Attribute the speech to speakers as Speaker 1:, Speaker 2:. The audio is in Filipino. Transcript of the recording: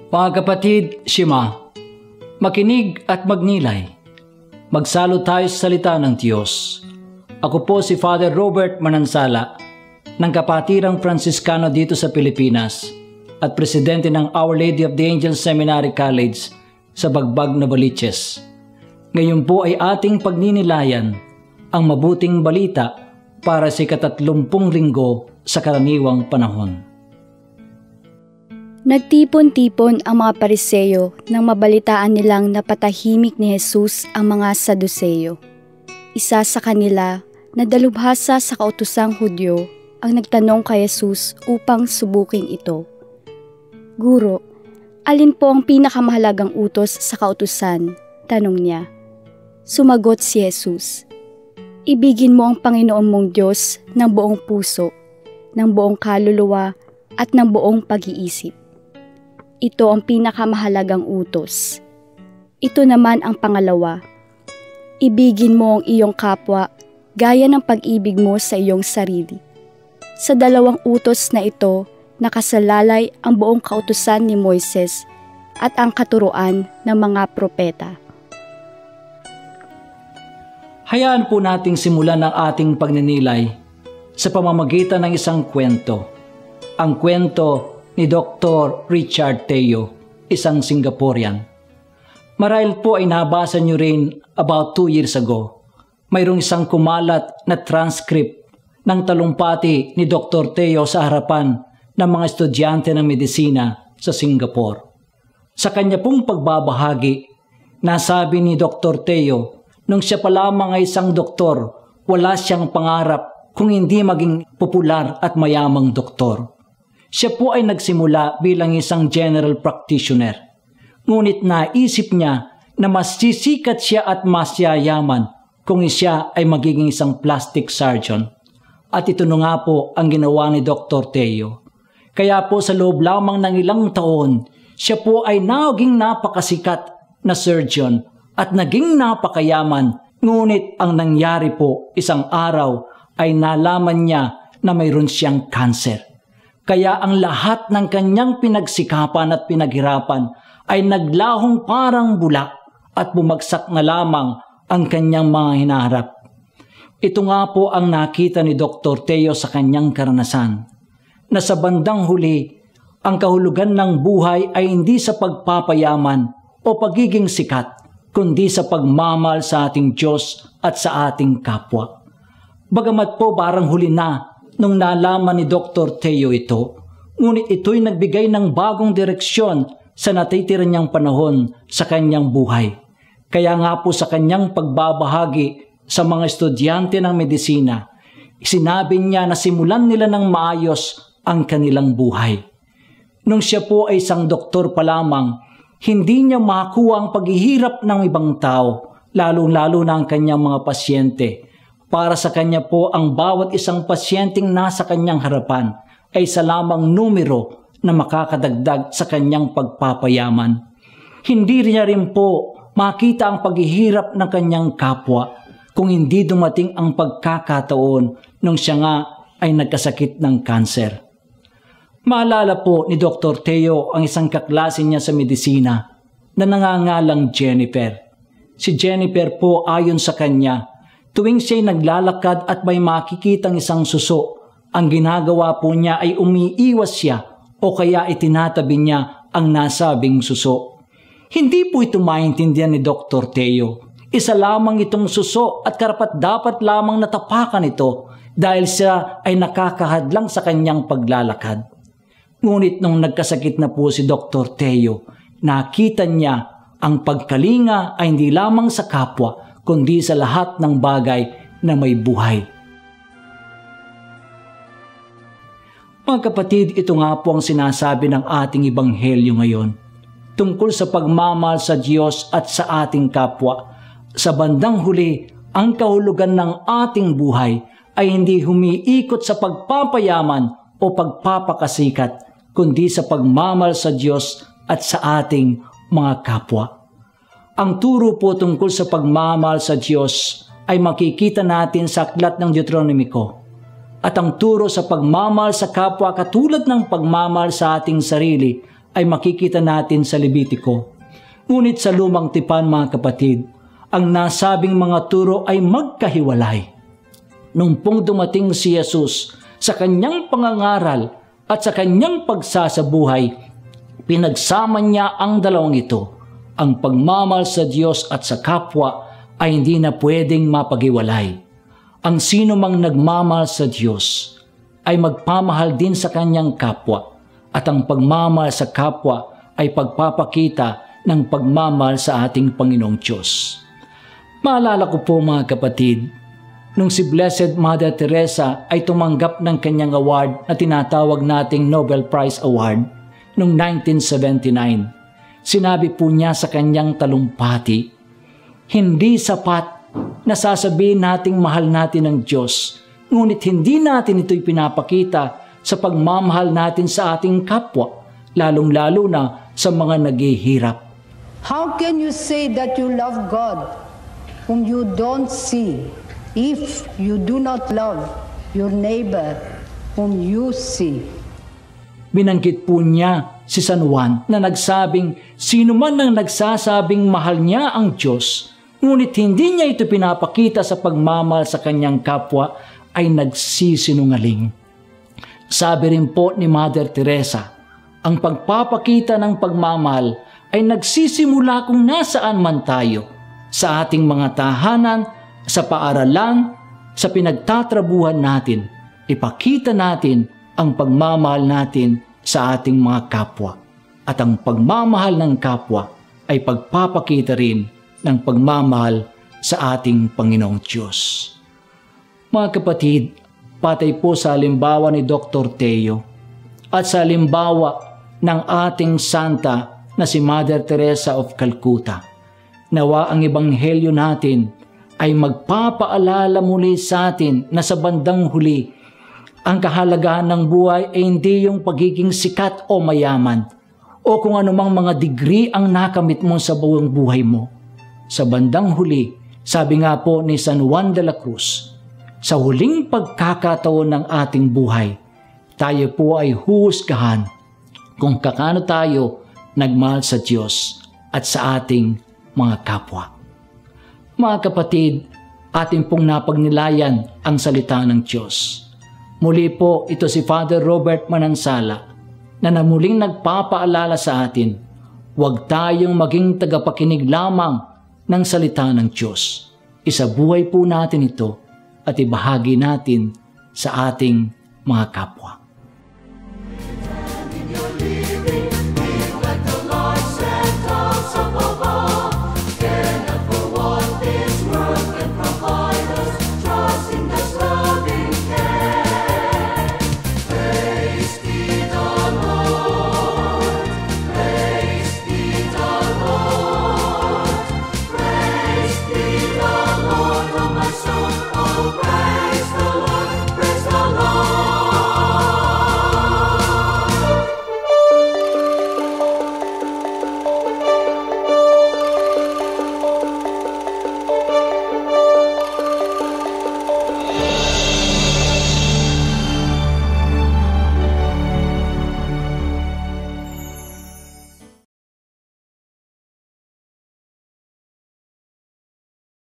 Speaker 1: Mga kapatid, Shema, makinig at magnilay. Magsalo tayo sa salita ng Diyos. Ako po si Father Robert Manansala, ng Kapatirang Franciscano dito sa Pilipinas at presidente ng Our Lady of the Angels Seminary College sa Bagbag, Novaliches. Ngayon po ay ating pagninilayan ang mabuting balita para sa 30 linggo sa karaniwang panahon.
Speaker 2: Nagtipon-tipon ang mga Pariseyo nang mabalitaan nilang napatahimik ni Jesus ang mga Saduseyo. Isa sa kanila na dalubhasa sa kautusang Hudyo ang nagtanong kay Jesus upang subukin ito. Guro, alin po ang pinakamahalagang utos sa kautusan? Tanong niya. Sumagot si Jesus, ibigin mo ang Panginoon mong Diyos ng buong puso, ng buong kaluluwa at ng buong pag-iisip. Ito ang pinakamahalagang utos. Ito naman ang pangalawa. Ibigin mo ang iyong kapwa gaya ng pag-ibig mo sa iyong sarili. Sa dalawang utos na ito, nakasalalay ang buong kautusan ni Moises at ang katuruan ng mga propeta.
Speaker 1: Hayaan po nating simulan ang ating pagninilay sa pamamagitan ng isang kwento. Ang kwento ni Dr. Richard Teo, isang Singaporean. Marahil po ay nabasa niyo rin about 2 years ago. Mayroong isang kumalat na transcript ng talumpati ni Dr. Teo sa harapan ng mga estudyante ng medisina sa Singapore. Sa kanya pong pagbabahagi, nasabi ni Dr. Teo, nung siya pa lamang ay isang doktor, wala siyang pangarap kung hindi maging popular at mayamang doktor. Siya po ay nagsimula bilang isang general practitioner. Ngunit naisip niya na mas sisikat siya at mas yayaman kung siya ay magiging isang plastic surgeon. At ito na nga po ang ginawa ni Dr. Teo. Kaya po sa loob lamang ng ilang taon, siya po ay naging napakasikat na surgeon at naging napakayaman. Ngunit ang nangyari po isang araw ay nalaman niya na mayroon siyang cancer. Kaya ang lahat ng kanyang pinagsikapan at pinaghirapan ay naglahong parang bula at bumagsak na lamang ang kanyang mga hinaharap. Ito nga po ang nakita ni Dr. Teo sa kanyang karanasan, na sa bandang huli, ang kahulugan ng buhay ay hindi sa pagpapayaman o pagiging sikat, kundi sa pagmamahal sa ating Diyos at sa ating kapwa. Bagamat po parang huli na nung nalaman ni Dr. Teo ito, ngunit ito'y nagbigay ng bagong direksyon sa natitira niyang panahon sa kanyang buhay. Kaya nga po sa kanyang pagbabahagi sa mga estudyante ng medisina, sinabi niya na simulan nila ng maayos ang kanilang buhay. Nung siya po ay isang doktor pa lamang, hindi niya makuha ang paghihirap ng ibang tao, lalong-lalo na ang kanyang mga pasyente. Para sa kanya po ang bawat isang pasyenteng nasa kanyang harapan ay isa lamang numero na makakadagdag sa kanyang pagpapayaman. Hindi niya rin po makita ang paghihirap ng kanyang kapwa kung hindi dumating ang pagkakataon nung siya nga ay nagkasakit ng cancer. Maalala po ni Dr. Teo ang isang kaklase niya sa medisina na nangangalang Jennifer. Si Jennifer po ayon sa kanya, tuwing siya'y naglalakad at may makikitang isang suso, ang ginagawa po niya ay umiiwas siya o kaya itinatabi niya ang nasabing suso. Hindi po ito maintindihan ni Dr. Teo. Isa lamang itong suso at karapat-dapat lamang natapakan ito dahil siya ay nakakahadlang sa kanyang paglalakad. Ngunit nung nagkasakit na po si Dr. Teo, nakita niya ang pagkalinga ay hindi lamang sa kapwa, kundi sa lahat ng bagay na may buhay. Mga kapatid, ito nga po ang sinasabi ng ating ebanghelyo ngayon tungkol sa pagmamahal sa Diyos at sa ating kapwa. Sa bandang huli, ang kahulugan ng ating buhay ay hindi humiikot sa pagpapayaman o pagpapakasikat, kundi sa pagmamahal sa Diyos at sa ating mga kapwa. Ang turo po tungkol sa pagmamahal sa Diyos ay makikita natin sa aklat ng Deuteronomiko. At ang turo sa pagmamahal sa kapwa katulad ng pagmamahal sa ating sarili ay makikita natin sa Levitico. Ngunit sa Lumang Tipan, mga kapatid, ang nasabing mga turo ay magkahiwalay. Nung pong dumating si Jesus sa kanyang pangangaral at sa kanyang pagsasabuhay, pinagsama niya ang dalawang ito. Ang pagmamahal sa Diyos at sa kapwa ay hindi na pwedeng mapaghiwalay. Ang sino mang nagmamahal sa Diyos ay magpamahal din sa kanyang kapwa, at ang pagmamahal sa kapwa ay pagpapakita ng pagmamahal sa ating Panginoong Diyos. Maalala ko po, mga kapatid, nung si Blessed Mother Teresa ay tumanggap ng kanyang award na tinatawag nating Nobel Prize Award noong 1979. Sinabi po niya sa kanyang talumpati, hindi sapat na sasabihin nating mahal natin ang Diyos, ngunit hindi natin ito'y pinapakita sa pagmamahal natin sa ating kapwa, lalong-lalo na sa mga naghihirap.
Speaker 3: How can you say that you love God whom you don't see if you do not love your neighbor whom you see?
Speaker 1: Binanggit po niya si San Juan na nagsabing sino man ang nagsasabing mahal niya ang Diyos, ngunit hindi niya ito pinapakita sa pagmamahal sa kanyang kapwa, ay nagsisinungaling. Sabi rin po ni Mother Teresa, ang pagpapakita ng pagmamahal ay nagsisimula kung nasaan man tayo, sa ating mga tahanan, sa paaralan, sa pinagtatrabuhan natin. Ipakita natin ang pagmamahal natin sa ating mga kapwa. At ang pagmamahal ng kapwa ay pagpapakita rin ng pagmamahal sa ating Panginoong Diyos. Mga kapatid, patay po sa halimbawa ni Dr. Teo at sa halimbawa ng ating santa na si Mother Teresa of Calcutta, nawa ang ebanghelyo natin ay magpapaalala muli sa atin na sa bandang huli, ang kahalagahan ng buhay ay hindi yung pagiging sikat o mayaman o kung anumang mga degree ang nakamit mo sa buong buhay mo. Sa bandang huli, sabi nga po ni San Juan de la Cruz, sa huling pagkakataon ng ating buhay, tayo po ay huhusgahan kung kakano tayo nagmahal sa Diyos at sa ating mga kapwa. Mga kapatid, ating pong napagnilayan ang salita ng Diyos. Muli po ito si Father Robert Manansala na muling nagpapaalala sa atin, huwag tayong maging tagapakinig lamang ng salita ng Diyos. Isabuhay po natin ito at ibahagi natin sa ating mga kapwa.